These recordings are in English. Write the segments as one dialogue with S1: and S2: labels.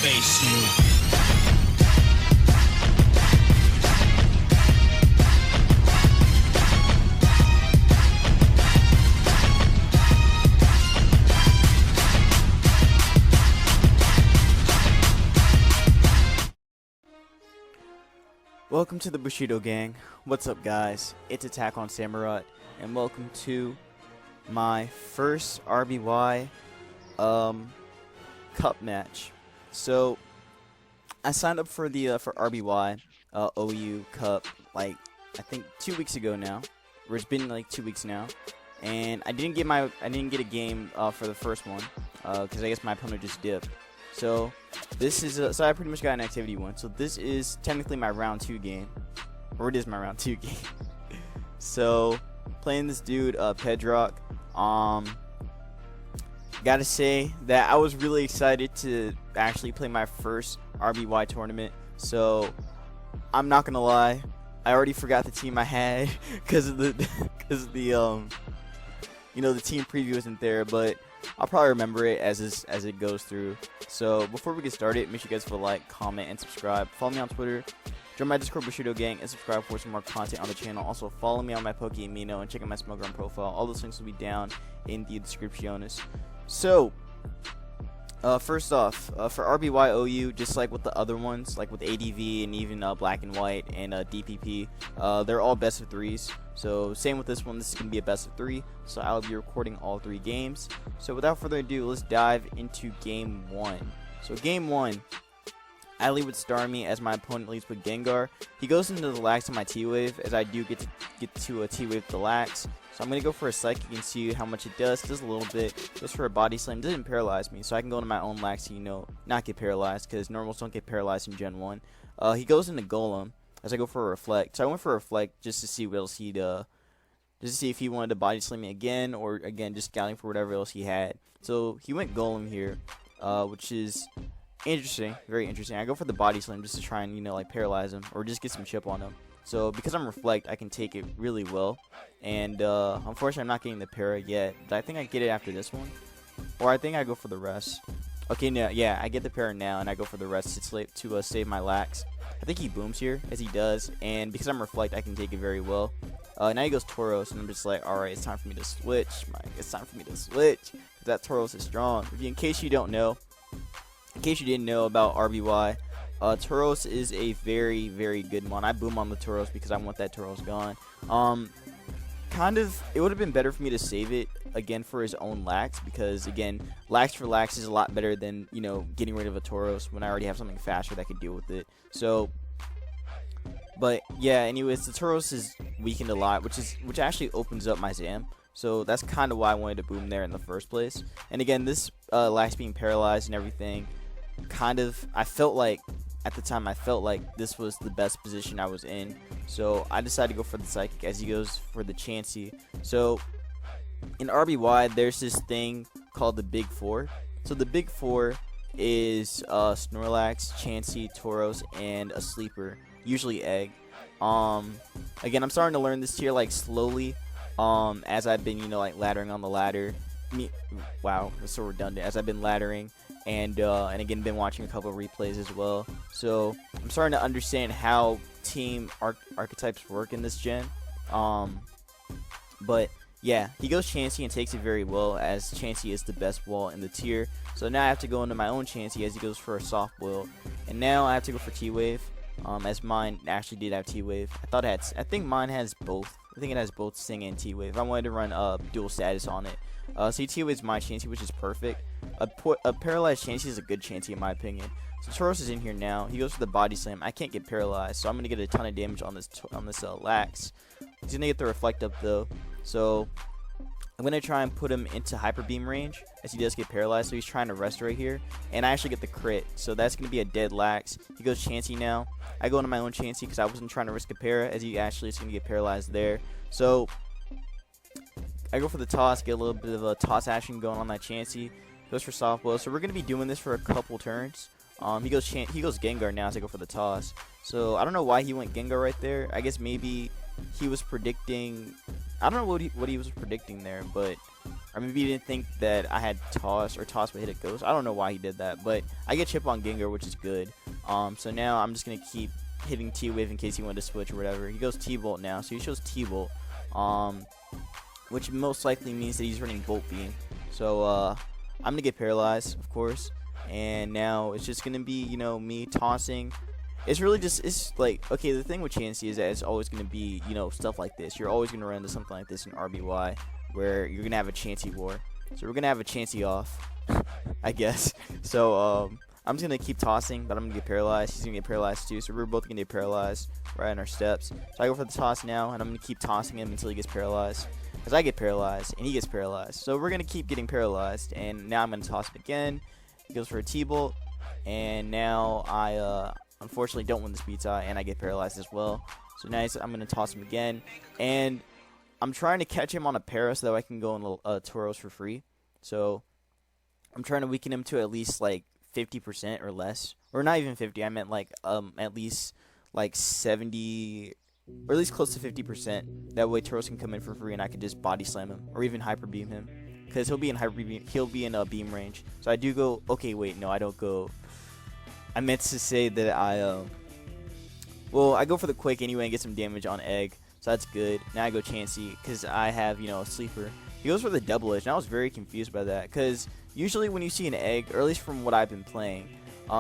S1: face you.
S2: Welcome to the Bushido Gang. What's up, guys? It's Attack on Samurai, and welcome to my first RBY Cup match. So I signed up for the for RBY OU Cup like I think 2 weeks ago now, or it's been like 2 weeks now, and I didn't get a game for the first one because I guess my opponent just dipped. So this is so I pretty much got an activity one. So this is technically my round 2 game, or it is my round 2 game. So playing this dude Pedrock. Gotta say that I was really excited to actually play my first RBY tournament. So I'm not gonna lie, I already forgot the team I had because of the you know, the team preview isn't there, but I'll probably remember it as it goes through. So before we get started, make sure you guys like, comment, and subscribe. Follow me on Twitter, join my Discord Bushido Gang, and subscribe for some more content on the channel. Also follow me on my Pokeamino and check out my Smokeground profile. All those links will be down in the description. So first off, for RBY OU, just like with the other ones, like with ADV and even Black and White and DPP, they're all best of 3s. So same with this one, this is going to be a best of 3, so I'll be recording all 3 games. So without further ado, let's dive into game 1. So game 1, I lead with Starmie as my opponent leads with Gengar. He goes into the Lax on my T-Wave, as I do get to a T-Wave the Lax. So I'm going to go for a Psychic and see how much it does. It does a little bit. Goes for a Body Slam. Doesn't paralyze me, so I can go into my own Lax to, you know, not get paralyzed, because normals don't get paralyzed in Gen 1. He goes into Golem as I go for a Reflect. So I went for a Reflect just to see what else he'd, just to see if he wanted to Body Slam me again, or again, just scouting for whatever else he had. So he went Golem here, which is interesting, very interesting. I go for the Body Slam just to try and, you know, like paralyze him, or just get some chip on him. So because I'm Reflect, I can take it really well. And unfortunately, I'm not getting the para yet, but I think I get it after this one, or I think I go for the rest. Okay, no, yeah, I get the para now, and I go for the rest to save my Lax. I think he booms here, as he does, and because I'm Reflect, I can take it very well. Now he goes Tauros, and I'm just like, alright, it's time for me to switch. It's time for me to switch. That Tauros is strong. In case you don't know, in case you didn't know about RBY, Tauros is a very, very good one. I boom on the Tauros because I want that Tauros gone. Kind of, it would have been better for me to save it again for his own Lax, because again, Lax for Lax is a lot better than, you know, getting rid of a Tauros when I already have something faster that could deal with it. So, but yeah, anyways, the Tauros is weakened a lot, which actually opens up my Zam. So that's kind of why I wanted to boom there in the first place. And again, this Lax being paralyzed and everything, kind of, I felt like at the time, I felt like this was the best position I was in. So I decided to go for the Psychic as he goes for the Chansey. So in RBY, there's this thing called the Big Four. So the Big Four is Snorlax, Chansey, Tauros, and a sleeper, usually Egg. Again, I'm starting to learn this tier like slowly, as I've been, you know, like laddering on the ladder. Wow, that's so redundant. As I've been laddering, and again, been watching a couple of replays as well. So I'm starting to understand how team archetypes work in this gen. But yeah, he goes Chansey and takes it very well, as Chansey is the best wall in the tier. So now I have to go into my own Chansey as he goes for a soft build, and now I have to go for T-Wave. As mine actually did have T-Wave. I think mine has both. I think it has both Sting and T-Wave. I wanted to run dual status on it. So T-Wave's my Chansey, which is perfect. A paralyzed Chansey is a good Chansey in my opinion. So Tauros is in here now. He goes for the Body Slam. I can't get paralyzed, so I'm gonna get a ton of damage on this Lax. He's gonna get the Reflect up though. So I'm gonna try and put him into Hyper Beam range, as he does get paralyzed. So he's trying to rest right here, and I actually get the crit. So that's gonna be a dead Lax. He goes Chansey now. I go into my own Chansey because I wasn't trying to risk a para, as he actually is gonna get paralyzed there. So I go for the toss, get a little bit of a toss action going on that Chansey. Goes for softball. So we're gonna be doing this for a couple turns. He goes Gengar now as I go for the toss. So I don't know why he went Gengar right there. I guess maybe he was predicting. I don't know what he was predicting there, but Or maybe he didn't think that I had toss, or toss would hit a ghost. I don't know why he did that, but I get chip on Gengar, which is good. So now I'm just gonna keep hitting T-Wave in case he wanted to switch or whatever. He goes T-Bolt now, so he shows T-Bolt, which most likely means that he's running Volt Beam. So I'm gonna get paralyzed, of course, and now it's just gonna be, you know, me tossing. It's really just, it's like, okay, the thing with Chansey is that it's always gonna be, you know, stuff like this. You're always gonna run into something like this in RBY, where you're gonna have a Chansey war. So we're gonna have a Chansey off, I guess. So I'm just gonna keep tossing, but I'm gonna get paralyzed. He's gonna get paralyzed too, so we're both gonna get paralyzed right on our steps. So I go for the toss now, and I'm gonna keep tossing him until he gets paralyzed, because I get paralyzed and he gets paralyzed. So we're gonna keep getting paralyzed, and now I'm gonna toss him again. He goes for a T-Bolt, and now I unfortunately don't win the speed tie, and I get paralyzed as well. So nice. I'm gonna toss him again, and I'm trying to catch him on a para so that I can go in Tauros for free. So I'm trying to weaken him to at least like 50% or less, or not even 50. I meant like at least like 70, or at least close to 50%. That way Tauros can come in for free, and I can just body slam him or even hyper beam him, because he'll be in hyper beam. He'll be in beam range. So I do go. Okay, wait, no, I don't go. I meant to say that well, I go for the Quake anyway and get some damage on Egg. So that's good. Now I go Chansey because I have, you know, a sleeper. He goes for the double edge, and I was very confused by that, because usually when you see an Egg, or at least from what I've been playing,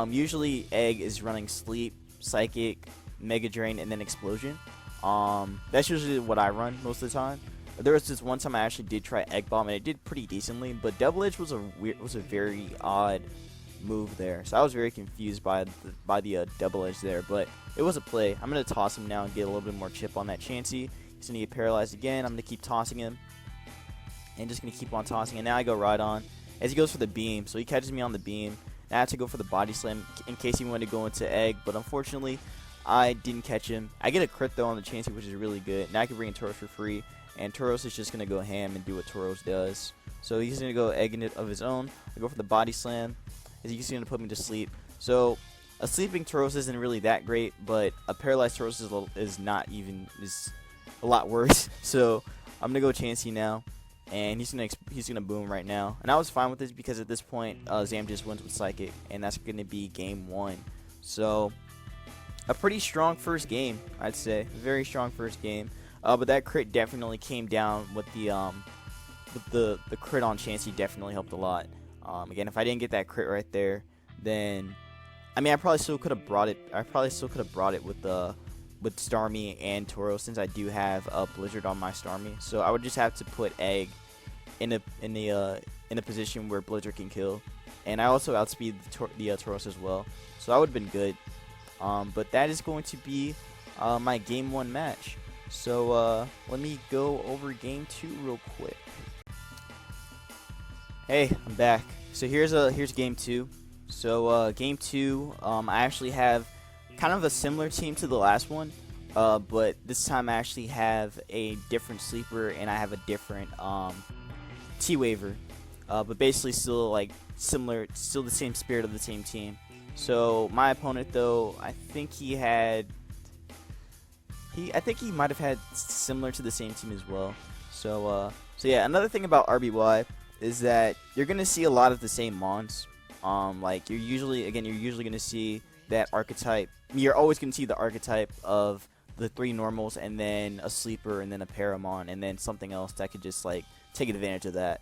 S2: usually Egg is running Sleep, Psychic, Mega Drain, and then Explosion. That's usually what I run most of the time. There was this one time I actually did try Egg Bomb, and it did pretty decently, but double edge was a very odd move there. So I was very confused by the double edge there, but it was a play. I'm going to toss him now and get a little bit more chip on that Chansey. He's going to get paralyzed again. I'm going to keep tossing him, and just going to keep on tossing. And now I go right on as he goes for the beam. So he catches me on the beam. Now I have to go for the body slam in case he wanted to go into Egg, but unfortunately I didn't catch him. I get a crit though on the Chansey, which is really good. Now I can bring in Tauros for free, and Tauros is just going to go ham and do what Tauros does. So he's going to go Egg in it of his own. I go for the body slam, as you can see, going to put me to sleep. So a sleeping Tauros isn't really that great, but a paralyzed Tauros is a lot worse. So I'm gonna go Chansey now, and he's gonna boom right now. And I was fine with this because at this point Zam just wins with Psychic, and that's gonna be game 1. So a pretty strong first game, I'd say, very strong first game. But that crit definitely came down with the crit on Chansey definitely helped a lot. Again, if I didn't get that crit right there, then I mean I probably still could have brought it. With Starmie and Tauros, since I do have a Blizzard on my Starmie. So I would just have to put Egg in a position where Blizzard can kill, and I also outspeed the Tauros as well. So that would have been good. But that is going to be my game 1 match. So let me go over game 2 real quick. Hey, I'm back. So here's game 2. So game 2, I actually have kind of a similar team to the last one, but this time I actually have a different sleeper, and I have a different T-Waver, but basically still like similar, still the same spirit of the same team. So my opponent, though, I think he might have had similar to the same team as well. So yeah, another thing about RBY is that you're gonna see a lot of the same mons. Like you're usually gonna see that archetype. You're always gonna see the archetype of the 3 normals, and then a sleeper, and then a Paramon, and then something else that could just like take advantage of that.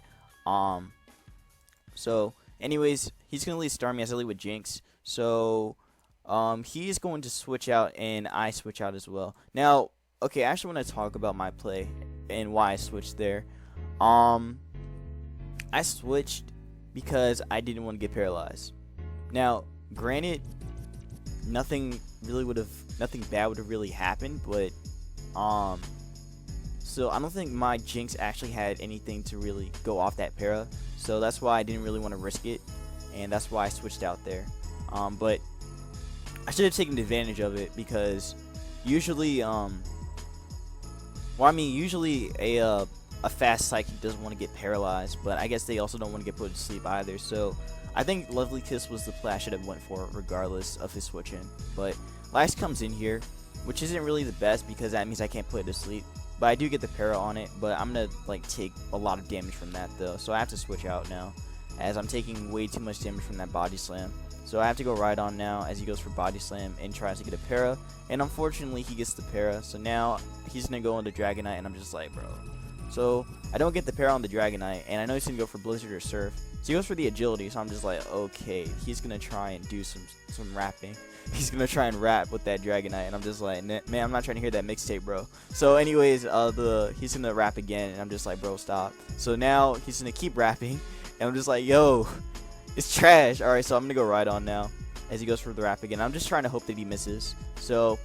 S2: So anyways, he's gonna lead Starmie as I lead with Jinx. So he's going to switch out, and I switch out as well. Now, okay, I actually want to talk about my play and why I switched there. I switched because I didn't want to get paralyzed. Now, granted, nothing bad would have really happened, but so I don't think my Jinx actually had anything to really go off that para, so that's why I didn't really want to risk it, and that's why I switched out there. But I should have taken advantage of it, because usually usually a fast Psychic doesn't want to get paralyzed, but I guess they also don't want to get put to sleep either. So I think Lovely Kiss was the play I should have went for, regardless of his switch in. But Lax comes in here, which isn't really the best, because that means I can't put it to sleep. but I do get the para on it, but I'm gonna like take a lot of damage from that though, so I have to switch out now, as I'm taking way too much damage from that body slam. So I have to go right on now as he goes for body slam and tries to get a para, and unfortunately he gets the para. So now he's gonna go into Dragonite, and I'm just like, bro. So I don't get the para on the Dragonite, and I know he's gonna go for Blizzard or Surf. So he goes for the agility, so I'm just like, okay, he's gonna try and do some rapping. He's gonna try and rap with that Dragonite, and I'm just like, man, I'm not trying to hear that mixtape, bro. So anyways, he's gonna rap again, and I'm just like, bro, stop. So now he's gonna keep rapping, and I'm just like, yo, it's trash. Alright, so I'm gonna go right on now as he goes for the rap again. I'm just trying to hope that he misses. So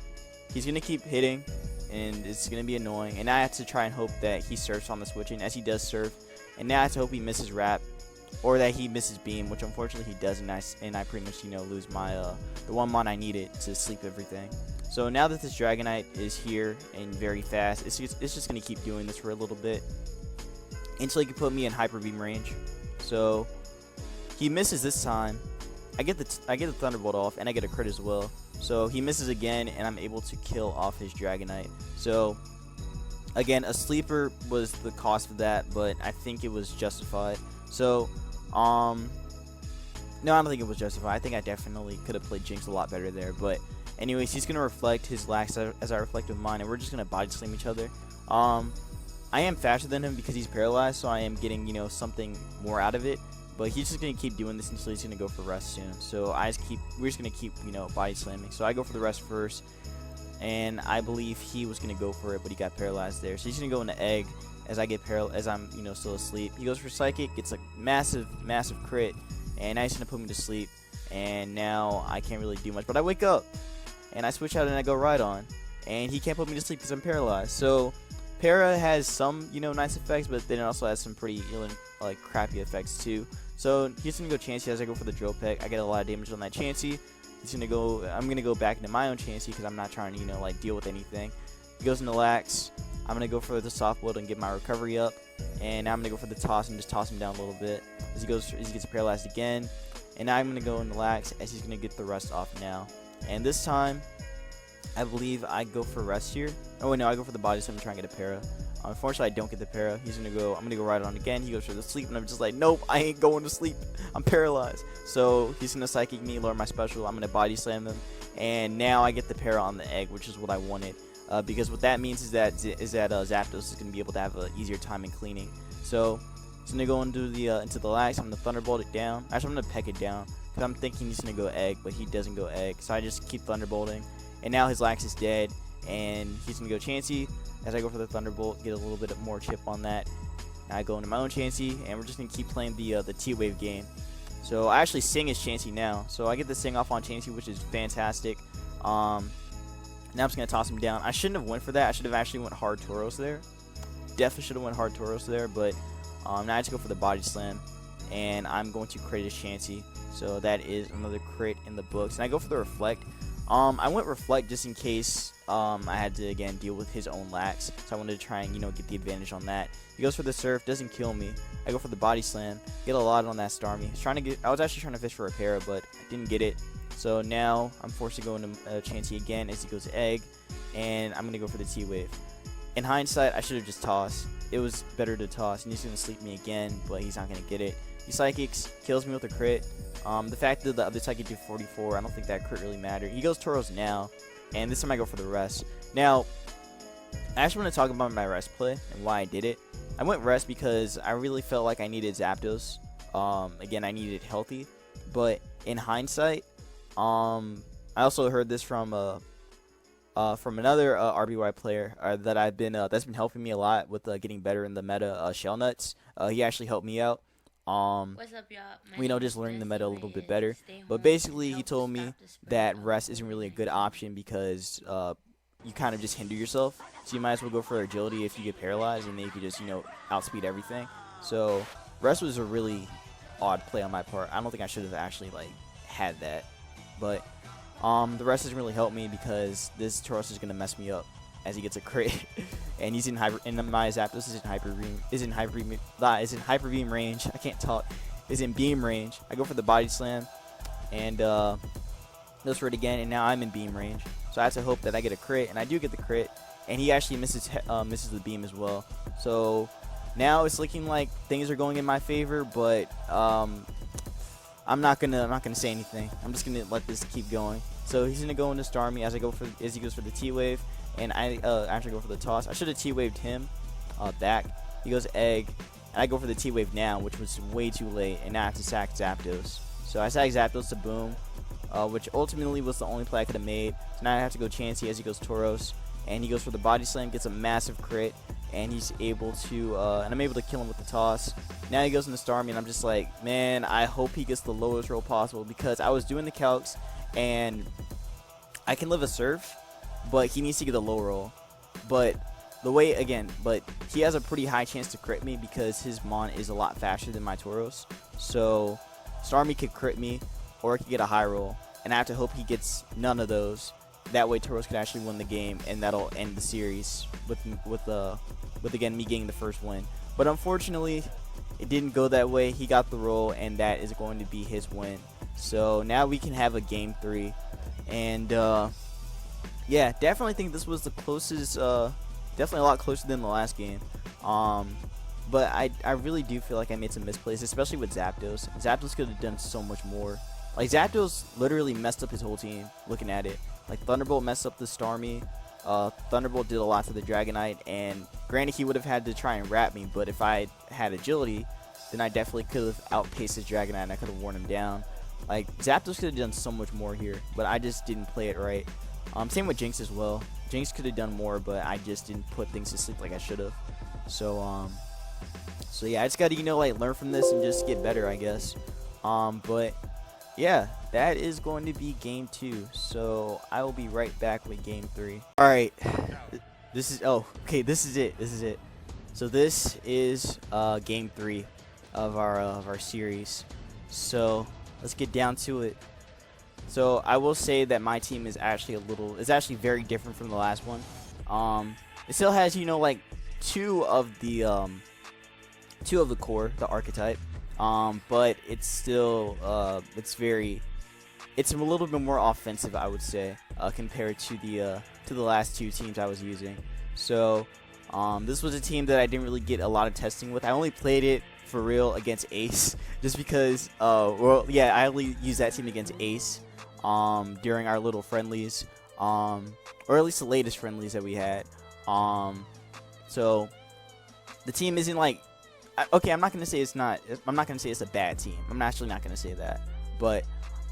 S2: he's gonna keep hitting, and it's gonna be annoying. And now I have to try and hope that he surfs on the switching, as he does surf. And now I have to hope he misses rap, or that he misses beam, which unfortunately he does, and I pretty much, you know, lose my the one mon I needed to sleep everything. So now that this Dragonite is here and very fast, it's just gonna keep doing this for a little bit until he can put me in hyper beam range. So he misses this time. I get the Thunderbolt off, and I get a crit as well. So he misses again, and I'm able to kill off his Dragonite. So again, a sleeper was the cost of that, but I think it was justified. So no, I don't think it was justified. I think I definitely could have played Jinx a lot better there. But anyways, he's gonna reflect his lax as I reflect with mine, and we're just gonna body slam each other. I am faster than him because he's paralyzed, so I am getting, you know, something more out of it. But he's just gonna keep doing this until he's gonna go for rest soon. So we're just gonna keep, you know, body slamming. So I go for the rest first, and I believe he was gonna go for it, but he got paralyzed there. So he's gonna go into egg as I'm, you know, still asleep. He goes for psychic, gets a massive crit, and now he's gonna put me to sleep. And now I can't really do much, but I wake up and I switch out and I go right on, and he can't put me to sleep because I'm paralyzed. So para has some, you know, nice effects, but then it also has some pretty like crappy effects too. So he's gonna go Chansey as I go for the drill peck. I get a lot of damage on that Chansey. I'm gonna go back into my own Chansey because I'm not trying to, you know, like deal with anything. He goes into Lax. I'm gonna go for the soft build and get my recovery up, and now I'm gonna go for the toss and just toss him down a little bit as he gets paralyzed again. And now I'm gonna go into Lax as he's gonna get the rest off now. And this time, I believe I go for rest here. Oh wait, no, I go for the body slam and try and get a para. Unfortunately, I don't get the para. I'm gonna go right on again. He goes for the sleep, and I'm just like, nope, I ain't going to sleep. I'm paralyzed. So he's gonna psychic me, lower my special. I'm gonna body slam him, and now I get the para on the egg, which is what I wanted. Because what that means is that Zapdos is gonna be able to have an easier time in cleaning. So he's gonna go into the Lax. I'm gonna Thunderbolt it down. Actually, I'm gonna peck it down because I'm thinking he's gonna go egg, but he doesn't go egg. So I just keep Thunderbolting, and now his Lax is dead, and he's gonna go Chansey. As I go for the Thunderbolt, get a little bit more chip on that. Now I go into my own Chansey, and we're just gonna keep playing the T-Wave game. So I actually sing his Chansey now. So I get the sing off on Chansey, which is fantastic. Now I'm just gonna toss him down. I shouldn't have went for that. I should have actually went hard Tauros there. Definitely should have went hard Tauros there, but now I just go for the body slam, and I'm going to crit his Chansey. So that is another crit in the books. And I go for the reflect. I went reflect just in case I had to again deal with his own lax, so I wanted to try and, you know, get the advantage on that. He goes for the surf, doesn't kill me. I go for the body slam, get a lot on that Starmie. I was actually trying to fish for a para, but I didn't get it. So now I'm forced to go into Chansey again as he goes to egg, and I'm gonna go for the T-Wave. In hindsight, I should have just tossed. It was better to toss, and he's gonna sleep me again, but he's not gonna get it. He psychics, kills me with a crit. The fact that the other psychic did 44, I don't think that crit really mattered. He goes Tauros now, and this time I go for the rest. Now, I actually want to talk about my rest play and why I did it. I went rest because I really felt like I needed Zapdos. Again, I needed healthy, but in hindsight, I also heard this from another RBY player that's been helping me a lot with getting better in the meta. Shell Nuts. He actually helped me out.
S1: What's up, y'all?
S2: Just learning the meta a little bit better. But basically, he told me that rest isn't really a good option because you kind of just hinder yourself. So you might as well go for agility if you get paralyzed, and then you could just, you know, outspeed everything. So rest was a really odd play on my part. I don't think I should have actually like had that. But the rest doesn't really help me because this Tauros is gonna mess me up as he gets a crit, and he's in my Zapdos is in hyper beam range. I can't talk. Is in beam range. I go for the body slam, and goes for it again, and now I'm in beam range. So I have to hope that I get a crit, and I do get the crit, and he actually misses the beam as well. So now it's looking like things are going in my favor, but I'm not gonna say anything. I'm just gonna let this keep going. So he's gonna go into Starmie as he goes for the T-Wave, and I actually go for the toss. I should have T-Waved him back. He goes egg, and I go for the T-Wave now, which was way too late, and now I have to sack Zapdos. So I sack Zapdos to boom, which ultimately was the only play I could have made. So now I have to go Chansey as he goes Tauros, and he goes for the body slam, gets a massive crit, and he's able to, and I'm able to kill him with the toss. Now he goes into Starmie, and I'm just like, man, I hope he gets the lowest roll possible, because I was doing the calcs, and I can live a surf, but he needs to get a low roll. But but he has a pretty high chance to crit me because his Mon is a lot faster than my Tauros. So Starmie could crit me, or he could get a high roll, and I have to hope he gets none of those. That way Tauros could actually win the game, and that'll end the series with again me getting the first win. But unfortunately, it didn't go that way. He got the roll, and that is going to be his win. So now we can have a game 3, and yeah, definitely think this was the closest, definitely a lot closer than the last game. But I really do feel like I made some misplays, especially with Zapdos. Zapdos could have done so much more. Like, Zapdos literally messed up his whole team, looking at it. Like, Thunderbolt messed up the Starmie. Thunderbolt did a lot to the Dragonite, and granted he would have had to try and wrap me, but if I had agility, then I definitely could have outpaced his Dragonite, and I could have worn him down. Like, Zapdos could have done so much more here, but I just didn't play it right. Same with Jinx as well. Jinx could have done more, but I just didn't put things to sleep like I should have. So yeah, I just gotta, like, learn from this and just get better, I guess. But yeah, that is going to be game 2. So I will be right back with game 3. All right, this is it. So this is game 3 of our series. So let's get down to it. So I will say that my team is actually very different from the last one. It still has, like, two of the core, the archetype. But it's still it's a little bit more offensive, I would say, compared to the last 2 teams I was using. So this was a team that I didn't really get a lot of testing with. I only played it for real against Ace, just because well, yeah, I only used that team against Ace during our little friendlies, or at least the latest friendlies that we had. So the team isn't like, okay, I'm not gonna say it's a bad team. I'm actually not gonna say that, but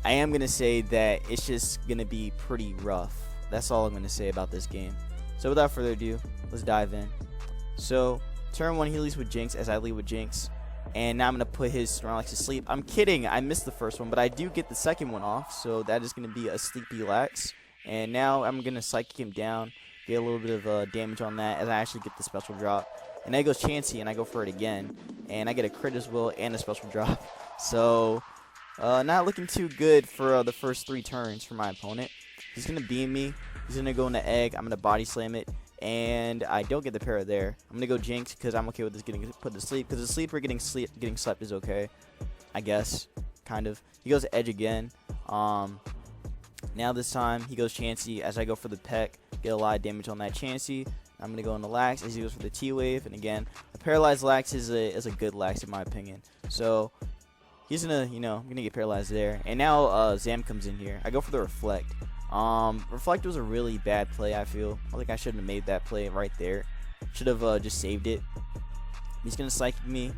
S2: I am gonna say that it's just gonna be pretty rough. That's all I'm gonna say about this game. So without further ado, let's dive in. So turn 1, he leads with Jinx as I lead with Jinx, and now I'm gonna put his Snorlax to sleep. I'm kidding, I missed the first one, but I do get the second one off, so that is gonna be a Sleepy Lax. And now I'm gonna Psychic him down, get a little bit of damage on that as I actually get the special drop. And then it goes Chansey, and I go for it again, and I get a crit as well and a special drop. So not looking too good for the first 3 turns for my opponent. He's gonna beam me. He's gonna go into egg. I'm gonna body slam it, and I don't get the para there. I'm gonna go Jinx because I'm okay with this getting put to sleep. Because the sleeper getting slept is okay, I guess, kind of. He goes edge again. Now this time he goes Chansey as I go for the peck. Get a lot of damage on that Chansey. I'm going to go into Lax as he goes for the T-Wave. And again, a paralyzed Lax is a good Lax in my opinion. So he's going to, I'm going to get paralyzed there. And now Zam comes in here. I go for the Reflect. Reflect was a really bad play, I feel. I think I shouldn't have made that play right there. Should have just saved it. He's going to Psychic me.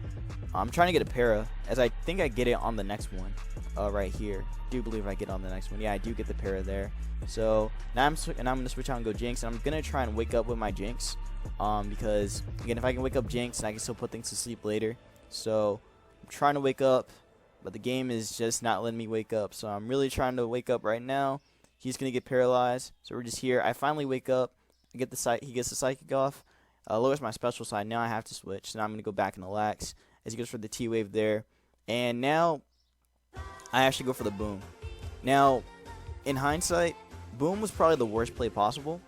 S2: I'm trying to get a para, as I think I get it on the next one right here. I do believe I get on the next one. Yeah, I do get the para there. So now I'm going to switch out and go Jinx, and I'm going to try and wake up with my Jinx, because again, if I can wake up Jinx, and I can still put things to sleep later. So I'm trying to wake up, but the game is just not letting me wake up. So I'm really trying to wake up right now. He's going to get paralyzed, so we're just here. I finally wake up. He gets the Psychic off, lowers my special side. Now I have to switch. So now I'm going to go back and Lax as he goes for the T-Wave there. And now I actually go for the Boom. Now, in hindsight, Boom was probably the worst play possible,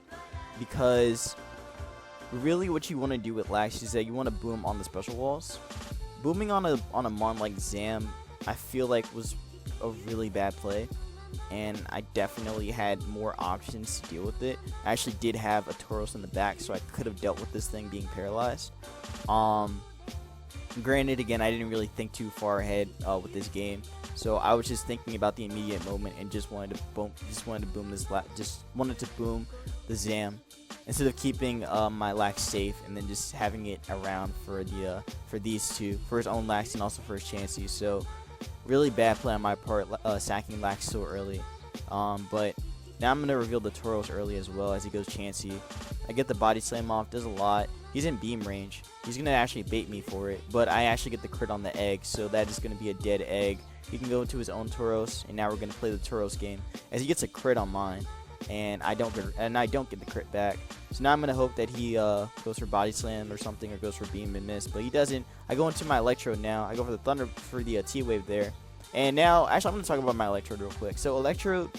S2: because really what you want to do with Lax is that you want to boom on the special walls. Booming on a Mon like Zam, I feel like was a really bad play. and I definitely had more options to deal with it. I actually did have a Tauros in the back, so I could have dealt with this thing being paralyzed. Granted, again, I didn't really think too far ahead with this game, so I was just thinking about the immediate moment and just wanted to boom the Zam instead of keeping my Lax safe and then just having it around for these two, for his own Lax and also for his Chansey. So really bad play on my part, sacking Lax so early. But now I'm gonna reveal the Tauros early as well as he goes Chansey. I get the body slam off, does a lot. He's in beam range. He's gonna actually bait me for it, but I actually get the crit on the egg, so that is gonna be a dead egg. He can go into his own Tauros, and now we're gonna play the Tauros game as he gets a crit on mine, and I don't get the crit back. So now I'm gonna hope that he goes for body slam or something, or goes for beam and miss, but he doesn't. I go into my Electrode now. I go for the Thunder for the T-Wave there, and now actually I'm gonna talk about my Electrode real quick. So Electrode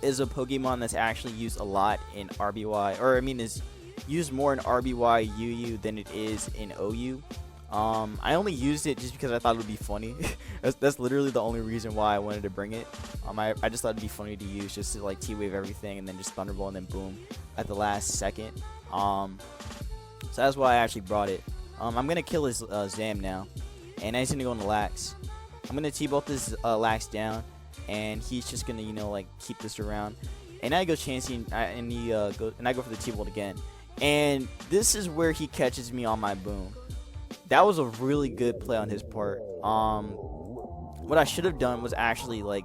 S2: is a Pokemon that's actually used a lot in RBY, or I mean is used more in RBY UU than it is in OU. I only used it just because I thought it would be funny. that's literally the only reason why I wanted to bring it. I just thought it'd be funny to use, just to like T-Wave everything and then just Thunderbolt and then boom at the last second. So that's why I actually brought it. I'm gonna kill his Zam now, and he's gonna go on the Lax. I'm gonna T-bolt this Lax down, and he's just gonna like keep this around. And I go Chansey, and I go for the T-bolt again. And this is where he catches me on my boom. That was a really good play on his part. What I should have done was actually like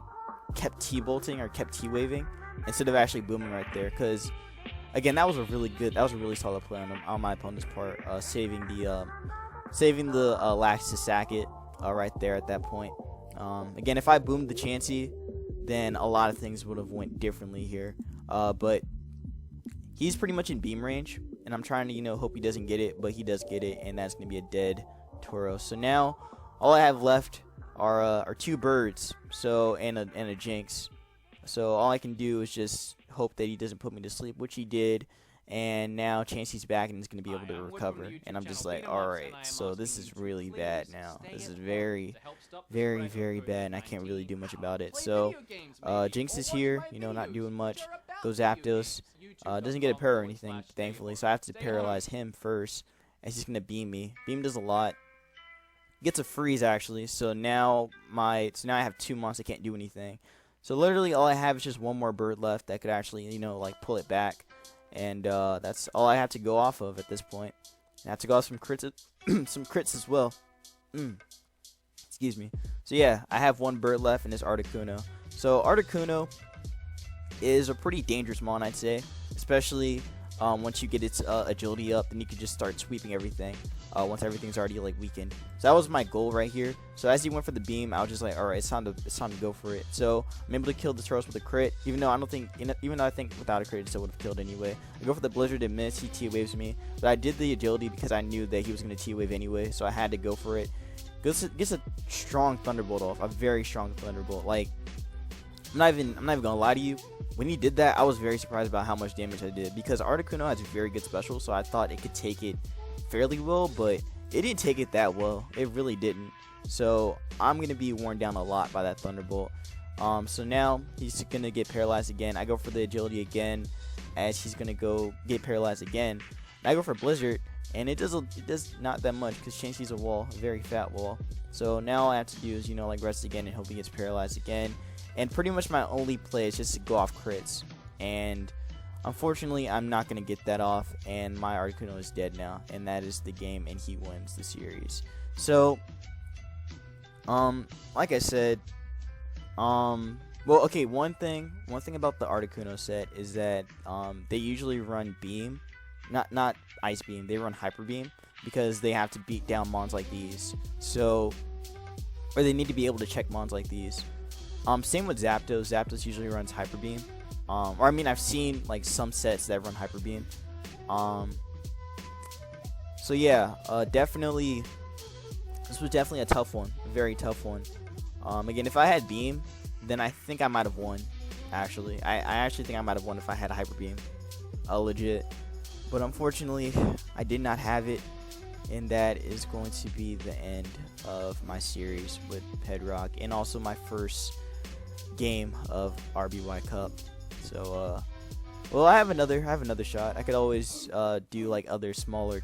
S2: kept T-bolting or kept T-waving instead of actually booming right there. Because again, that was a really solid play on my opponent's part, saving the Lax to sack it right there at that point. Again, if I boomed the Chansey, then a lot of things would have went differently here. But he's pretty much in beam range, and I'm trying to, hope he doesn't get it, but he does get it, and that's going to be a dead Tauros. So now, all I have left are two birds, and a Jinx. So all I can do is just hope that he doesn't put me to sleep, which he did, and now Chansey's back, and he's going to be able to recover. And I'm just like, alright, so this is really bad now. This is very, very, very bad, and I can't really do much about it. So, Jinx is here, not doing much. Goes Zapdos. Doesn't get a pair or anything, thankfully, so I have to paralyze him first, as he's going to beam me. Beam does a lot. Gets a freeze, actually, so now I have 2 months that can't do anything. So literally all I have is just one more bird left that could actually, pull it back. And that's all I have to go off of at this point. I have to go off some crits as well. Excuse me. So yeah, I have one bird left in this Articuno. So Articuno is a pretty dangerous mon, I'd say, especially once you get its agility up, then you can just start sweeping everything once everything's already weakened. So that was my goal right here. So as he went for the beam, I was just like, all right, it's time to go for it. So I'm able to kill the Tauros with a crit, even though I think without a crit it still would have killed anyway. I go for the Blizzard and miss. He T-waves me, but I did the agility because I knew that he was going to T-wave anyway, so I had to go for it. Gets a strong Thunderbolt off, a very strong Thunderbolt. Like, I'm not even gonna lie to you. When he did that, I was very surprised about how much damage I did, because Articuno has a very good special, so I thought it could take it fairly well, but it didn't take it that well. It really didn't. So I'm gonna be worn down a lot by that Thunderbolt. So now he's gonna get paralyzed again. I go for the agility again, as he's gonna go get paralyzed again. And I go for Blizzard, and it does not that much because Chansey's a wall, a very fat wall. So now all I have to do is rest again and hope he gets paralyzed again. And pretty much my only play is just to go off crits. And unfortunately, I'm not going to get that off. And my Articuno is dead now. And that is the game. And he wins the series. So, like I said, well, okay, one thing about the Articuno set is that they usually run Beam. Not Ice Beam. They run Hyper Beam. Because they have to beat down mons like these. So, or they need to be able to check mons like these. Same with Zapdos. Zapdos usually runs Hyper Beam. Or I mean, I've seen some sets that run Hyper Beam. So yeah, definitely, this was definitely a tough one, a very tough one. Again, if I had Beam, then I think I might have won. Actually, I actually think I might have won if I had a Hyper Beam, legit. But unfortunately, I did not have it, and that is going to be the end of my series with Pedrock, and also my first game of RBY Cup. So well, I have another shot. I could always do like other smaller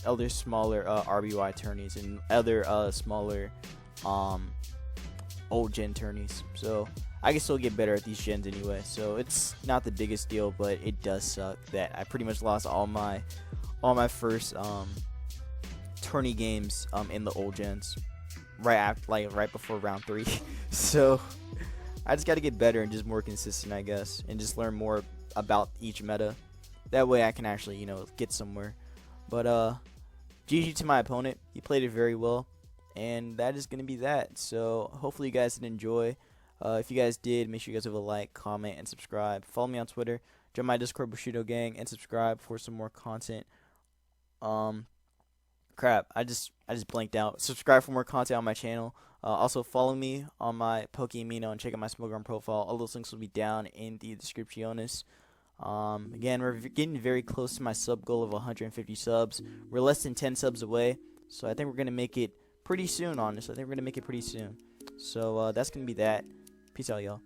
S2: RBY tourneys and other smaller old gen tourneys. So I can still get better at these gens anyway. So it's not the biggest deal, but it does suck that I pretty much lost all my first tourney games in the old gens right before round 3. So I just got to get better and just more consistent, I guess, and just learn more about each meta. That way I can actually, you know, get somewhere. But GG to my opponent. He played it very well, and that is going to be that. So hopefully you guys did enjoy. If you guys did, make sure you guys have a like, comment, and subscribe. Follow me on Twitter. Join my Discord, Bushido Gang, and subscribe for some more content. Crap, I just blanked out. Subscribe for more content on my channel. Also follow me on my Pokemino and check out my Smokearm profile. All those links will be down in the descriptiones. Again, we're getting very close to my sub goal of 150 subs. We're less than 10 subs away, so I think we're gonna make it pretty soon. Honestly, I think we're gonna make it pretty soon. So that's gonna be that. Peace out, y'all.